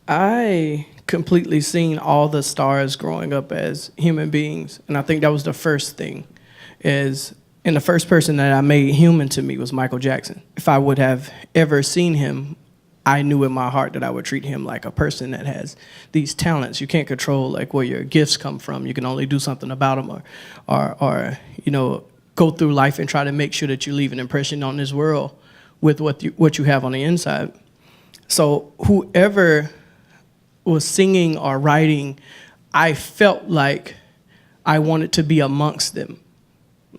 I completely seen all the stars growing up as human beings, and I think that was the first thing. Is and the first person that I made human to me was Michael Jackson. If I would have ever seen him, I knew in my heart that I would treat him like a person that has these talents. You can't control like where your gifts come from. You can only do something about them, or go through life and try to make sure that you leave an impression on this world with what you have on the inside. So whoever was singing or writing, I felt like I wanted to be amongst them.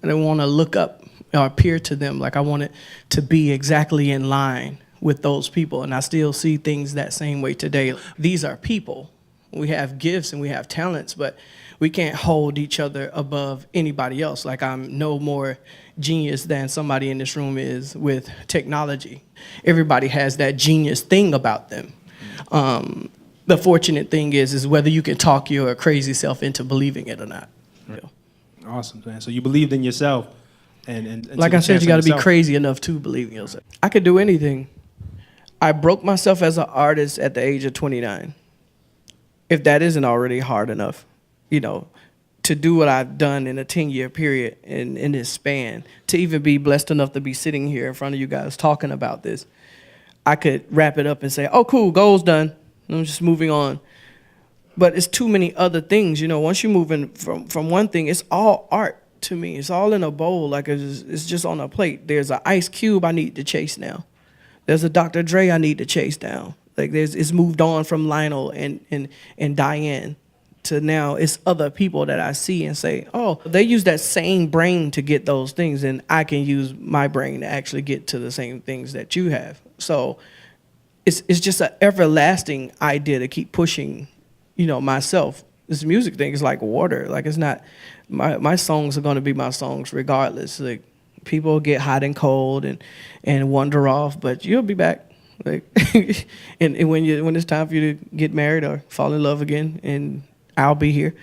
I didn't want to look up or appear to them. Like I wanted to be exactly in line with those people. And I still see things that same way today. These are people. We have gifts and we have talents, but we can't hold each other above anybody else. Like I'm no more genius than somebody in this room is with technology. Everybody has that genius thing about them. The fortunate thing is whether you can talk your crazy self into believing it or not. Right. Awesome, man. So you believed in yourself, and like I said, you got to be crazy enough to believe in yourself. I could do anything. I broke myself as an artist at the age of 29. If that isn't already hard enough, to do what I've done in a 10-year period in this span, to even be blessed enough to be sitting here in front of you guys talking about this, I could wrap it up and say, oh, cool, goal's done. I'm just moving on. But it's too many other things. Once you're moving from one thing, it's all art to me. It's all in a bowl, like it's just on a plate. There's an Ice Cube I need to chase now. There's a Dr. Dre I need to chase down. Like it's moved on from Lionel and Diane to now it's other people that I see and say, oh, they use that same brain to get those things, and I can use my brain to actually get to the same things that you have. So it's just an everlasting idea to keep pushing, myself. This music thing is like water. Like it's not, my songs are gonna be my songs regardless. Like people get hot and cold and wander off, but you'll be back. Like and when it's time for you to get married or fall in love again, and I'll be here.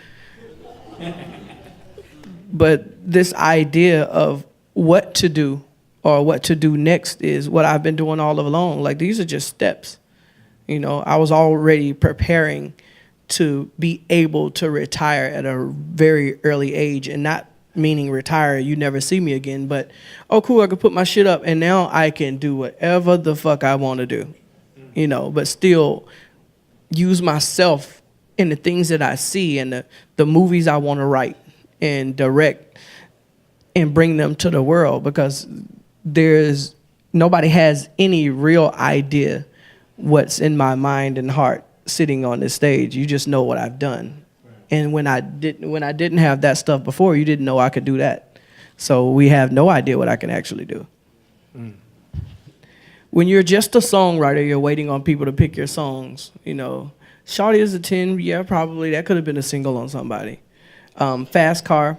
But this idea of what to do or what to do next is what I've been doing all along. Like these are just steps. I was already preparing to be able to retire at a very early age, and not meaning retire, you never see me again, but, oh, cool, I can put my shit up, and now I can do whatever the fuck I want to do, but still use myself in the things that I see and the movies I want to write and direct and bring them to the world, because nobody has any real idea what's in my mind and heart sitting on this stage. You just know what I've done. And when I didn't have that stuff before, you didn't know I could do that. So we have no idea what I can actually do. Mm. When you're just a songwriter, you're waiting on people to pick your songs. Shawty is a 10, yeah, probably. That could have been a single on somebody. Fast Car,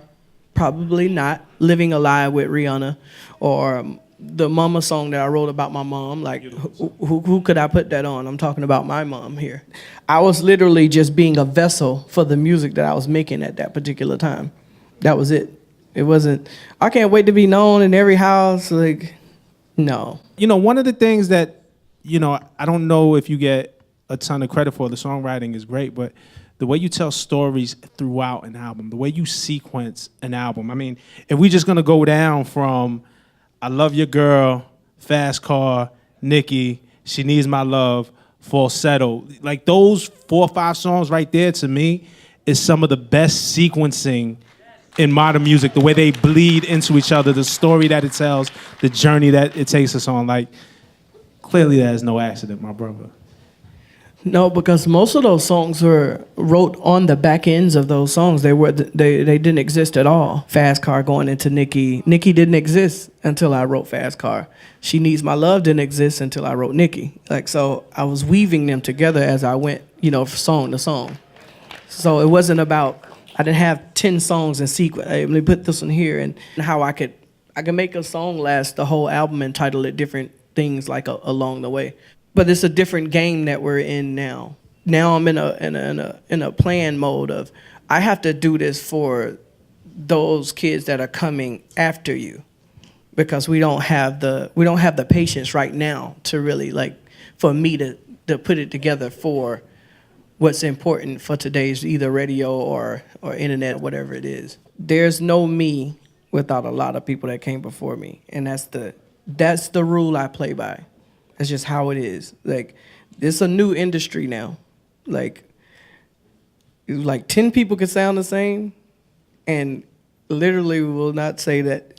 probably not. Living Alive with Rihanna, or the mama song that I wrote about my mom. Like, who could I put that on? I'm talking about my mom here. I was literally just being a vessel for the music that I was making at that particular time. That was it. It wasn't, I can't wait to be known in every house. Like, no. One of the things that, I don't know if you get a ton of credit for, the songwriting is great, but the way you tell stories throughout an album, the way you sequence an album. I mean, if we're just going to go down from I Love Your Girl, Fast Car, Nikki, She Needs My Love, Falsetto. Like those 4 or 5 songs right there, to me, is some of the best sequencing in modern music. The way they bleed into each other, the story that it tells, the journey that it takes us on. Like, clearly that is no accident, my brother. No, because most of those songs were wrote on the back ends of those songs. They didn't exist at all. Fast Car going into Nikki. Nikki didn't exist until I wrote Fast Car. She Needs My Love didn't exist until I wrote Nikki. So I was weaving them together as I went, song to song. So it wasn't about, I didn't have 10 songs in sequence. Let me put this one here, and how I could make a song last the whole album and title it different things along the way. But it's a different game that we're in now. Now I'm in a plan mode of, I have to do this for those kids that are coming after you, because we don't have the patience right now to really for me to put it together for what's important for today's either radio or internet, whatever it is. There's no me without a lot of people that came before me, and that's the rule I play by. That's just how it is. Like, it's a new industry now. Like 10 people could sound the same, and literally will not say that.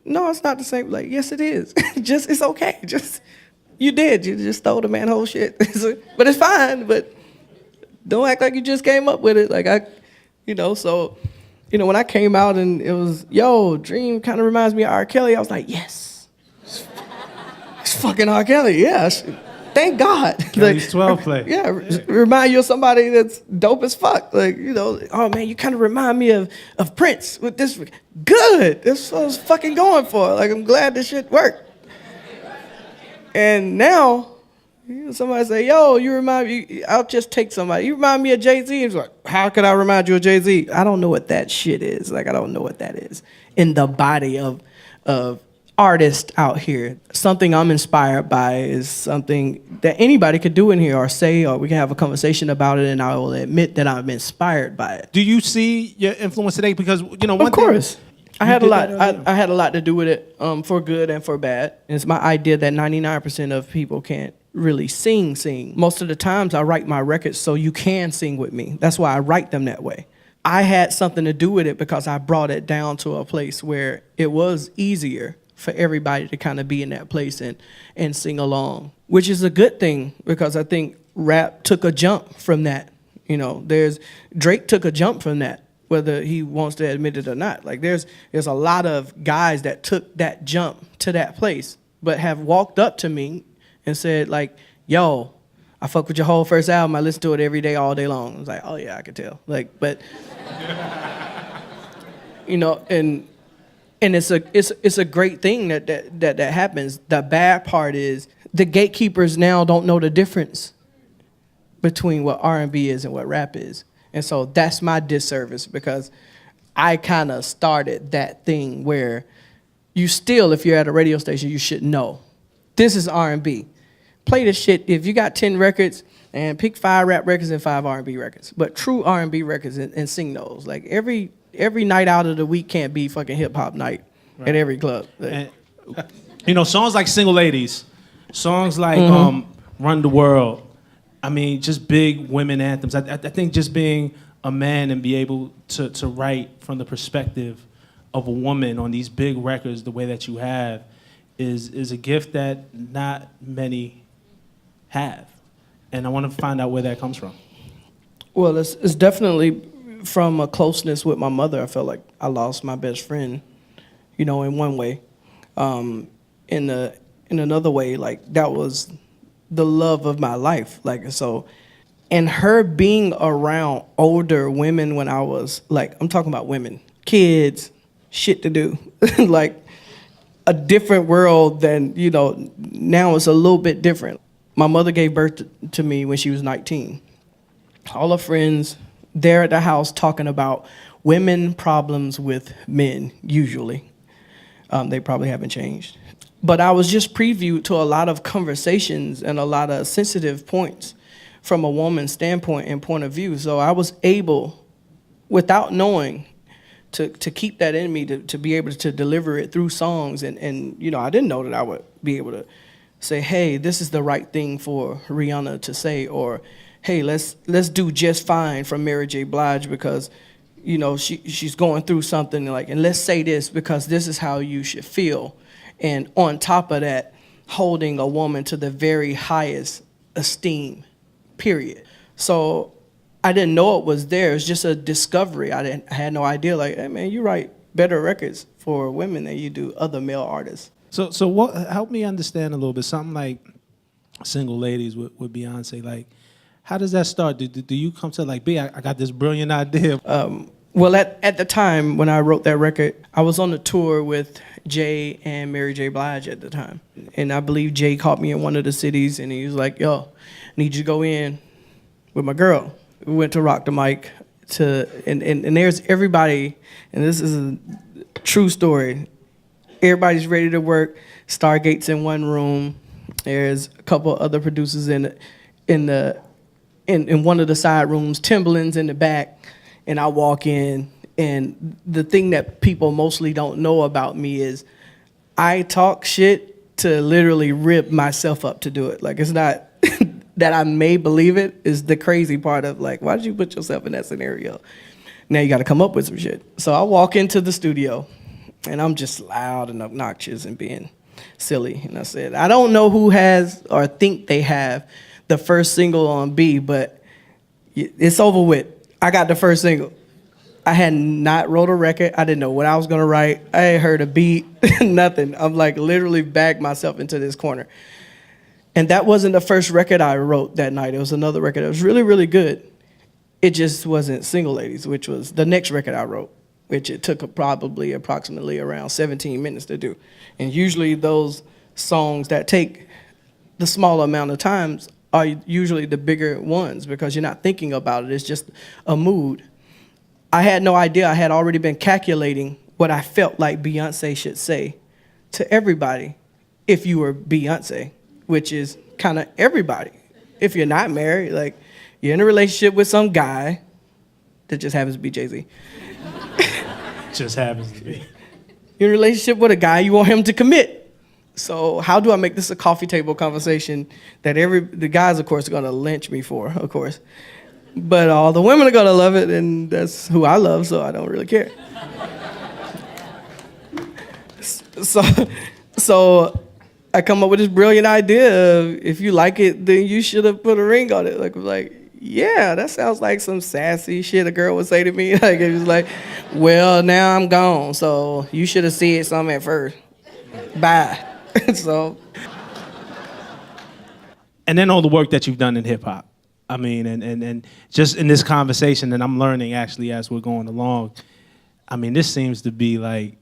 No, it's not the same. Like, yes, it is. It's okay. You just stole the man whole shit. But it's fine. But don't act like you just came up with it. Like when I came out and it was, Dream kind of reminds me of R. Kelly. I was like, yes, it's fucking R. Kelly. Yeah, thank God. Kelly's 12 play. Yeah, remind you of somebody that's dope as fuck. Oh man, you kind of remind me of Prince with this. Good. That's what I was fucking going for. Like, I'm glad this shit worked. And now, somebody say, you remind me, I'll just take somebody. You remind me of Jay-Z. It's like, how could I remind you of Jay-Z? I don't know what that shit is. Like, I don't know what that is in the body of artists out here. Something I'm inspired by is something that anybody could do in here or say, or we can have a conversation about it, and I will admit that I'm inspired by it. Do you see your influence today? Because, of course. I had a lot. I had a lot to do with it, for good and for bad. And it's my idea that 99% of people can't really sing. Most of the times I write my records so you can sing with me. That's why I write them that way. I had something to do with it because I brought it down to a place where it was easier for everybody to kind of be in that place and sing along, which is a good thing because I think rap took a jump from that. Drake took a jump from that, whether he wants to admit it or not. Like, there's a lot of guys that took that jump to that place, but have walked up to me and said, like, yo, I fuck with your whole first album. I listen to it every day, all day long. I was like, oh yeah, I could tell. Like, but and it's a great thing that happens. The bad part is the gatekeepers now don't know the difference between what R&B is and what rap is. And so that's my disservice because I kind of started that thing where you still, if you're at a radio station, you should know. This is R&B. Play the shit. If you got 10 records, and pick 5 rap records and 5 R&B records. But true R&B records and sing those. Like, every night out of the week can't be fucking hip-hop night at every club. And, songs like Single Ladies, songs like Run the World, I mean, just big women anthems. I think just being a man and be able to write from the perspective of a woman on these big records the way that you have is a gift that not many have. And I want to find out where that comes from. Well, it's definitely from a closeness with my mother. I felt like I lost my best friend, in one way. In another way, like, that was the love of my life. Like, so, and her being around older women when I was, like, I'm talking about women, kids, shit to do, like a different world than, now it's a little bit different. My mother gave birth to me when she was 19. All her friends, they're at the house talking about women problems with men, usually. They probably haven't changed. But I was just previewed to a lot of conversations and a lot of sensitive points from a woman's standpoint and point of view. So I was able, without knowing, to keep that in me, to be able to deliver it through songs. And I didn't know that I would be able to say, hey, this is the right thing for Rihanna to say, or hey, let's do Just Fine from Mary J. Blige because, she's going through something, like, and let's say this because this is how you should feel. And on top of that, holding a woman to the very highest esteem, period. So I didn't know it was there. It's just a discovery. I had no idea. Like, hey man, you write better records for women than you do other male artists. So what? Help me understand a little bit. Something like Single Ladies with Beyonce. Like, how does that start? Do you come to like, B, I got this brilliant idea? Well, at the time when I wrote that record, I was on the tour with Jay and Mary J. Blige at the time. And I believe Jay caught me in one of the cities, and he was like, yo, I need you to go in with my girl. We went to Rock the Mic, and there's everybody, and this is a true story. Everybody's ready to work. Stargate's in one room. There's a couple other producers in the in one of the side rooms, Timberlands in the back, and I walk in, and the thing that people mostly don't know about me is I talk shit to literally rip myself up to do it. Like, it's not that I may believe it, is the crazy part of, like, why did you put yourself in that scenario? Now you got to come up with some shit. So I walk into the studio, and I'm just loud and obnoxious and being silly. And I said, I don't know who has or think they have the first single on B, but it's over with. I got the first single. I had not wrote a record. I didn't know what I was going to write. I ain't heard a beat, nothing. I'm like literally backed myself into this corner. And that wasn't the first record I wrote that night. It was another record that was really, really good. It just wasn't Single Ladies, which was the next record I wrote, which it took approximately around 17 minutes to do. And usually those songs that take the smaller amount of times are usually the bigger ones because you're not thinking about it. It's just a mood. I had no idea. I had already been calculating what I felt like Beyonce should say to everybody if you were Beyonce, which is kind of everybody. If you're not married, like, you're in a relationship with some guy that just happens to be Jay-Z. Just happens to be. You're in a relationship with a guy, you want him to commit. So how do I make this a coffee table conversation that the guys, of course, are going to lynch me for, of course. But all the women are going to love it, and that's who I love, so I don't really care. So I come up with this brilliant idea of, if you like it, then you should have put a ring on it. Like, yeah, that sounds like some sassy shit a girl would say to me. Like, it was like, well, now I'm gone, so you should have said something at first. Bye. So. And then all the work that you've done in hip hop. I mean, and just in this conversation that I'm learning actually as we're going along, I mean, this seems to be like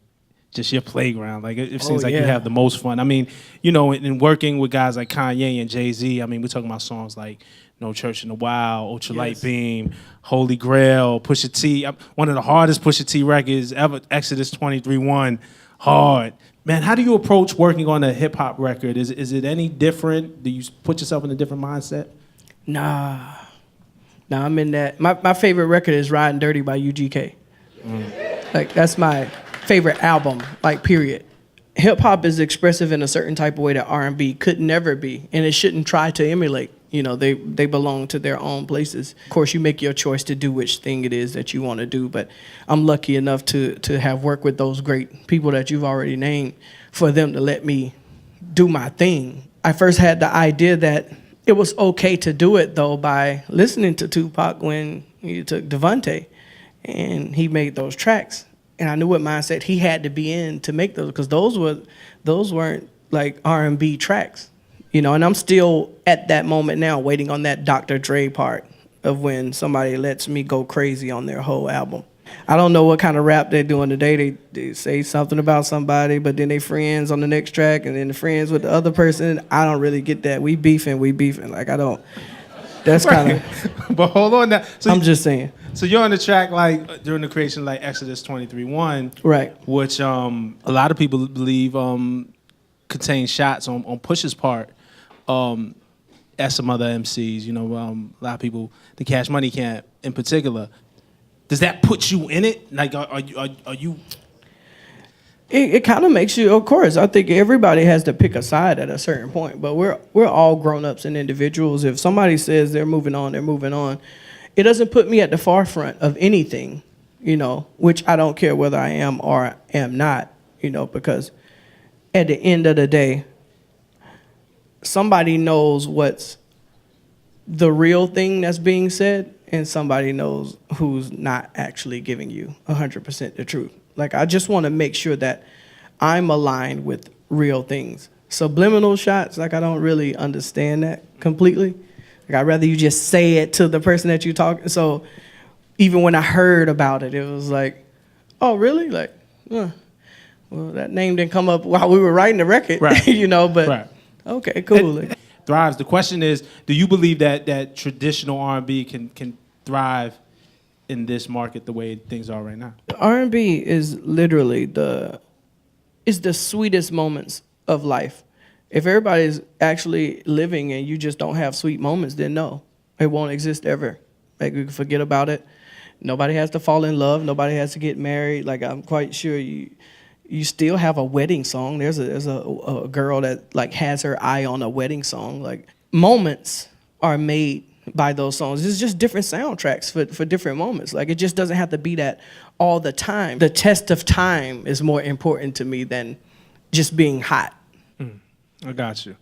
just your playground. Like, it seems like you have the most fun. I mean, you know, in working with guys like Kanye and Jay-Z, I mean, we're talking about songs like No Church in the Wild, Ultralight Beam, Holy Grail, Pusha T. One of the hardest Pusha T records ever, Exodus 23:1, hard. Man, how do you approach working on a hip-hop record? Is it any different? Do you put yourself in a different mindset? Nah, I'm in that. My favorite record is Riding Dirty by UGK. Like, that's my favorite album, like, period. Hip-hop is expressive in a certain type of way that R&B could never be, and it shouldn't try to emulate. You know, they belong to their own places. Of course, you make your choice to do which thing it is that you want to do, but I'm lucky enough to have worked with those great people that you've already named for them to let me do my thing. I first had the idea that it was okay to do it, though, by listening to Tupac when he took Devontae, and he made those tracks. And I knew what mindset he had to be in to make those, because those weren't like R&B tracks, you know. And I'm still at that moment now, waiting on that Dr. Dre part of when somebody lets me go crazy on their whole album. I don't know what kind of rap they're doing today. They say something about somebody, but then they friends on the next track, and then the friends with the other person. I don't really get that. We beefing. Like, I don't. That's kind of. But hold on now. So I'm just saying. So you're on the track like during the creation like Exodus 23:1, right? Which a lot of people believe contains shots on Push's part as some other MCs. You know, a lot of people, the Cash Money Camp in particular. Does that put you in it? Like, are you? It kind of makes you. Of course, I think everybody has to pick a side at a certain point. But we're all grown-ups and individuals. If somebody says they're moving on, they're moving on. It doesn't put me at the forefront of anything, you know, which I don't care whether I am or am not, you know, because at the end of the day, somebody knows what's the real thing that's being said, and somebody knows who's not actually giving you 100% the truth. Like, I just want to make sure that I'm aligned with real things. Subliminal shots, like, I don't really understand that completely. Like, I'd rather you just say it to the person that you talk. So even when I heard about it, it was like, oh, really? Like, well, that name didn't come up while we were writing the record, right. You know, but right. Okay, cool. It thrives. The question is, do you believe that traditional R&B can thrive in this market the way things are right now? R&B is literally the sweetest moments of life. If everybody's actually living and you just don't have sweet moments, then no. It won't exist ever. Like, we can forget about it. Nobody has to fall in love. Nobody has to get married. Like, I'm quite sure you still have a wedding song. There's a girl that like has her eye on a wedding song. Like, moments are made by those songs. It's just different soundtracks for different moments. Like, it just doesn't have to be that all the time. The test of time is more important to me than just being hot. I got you.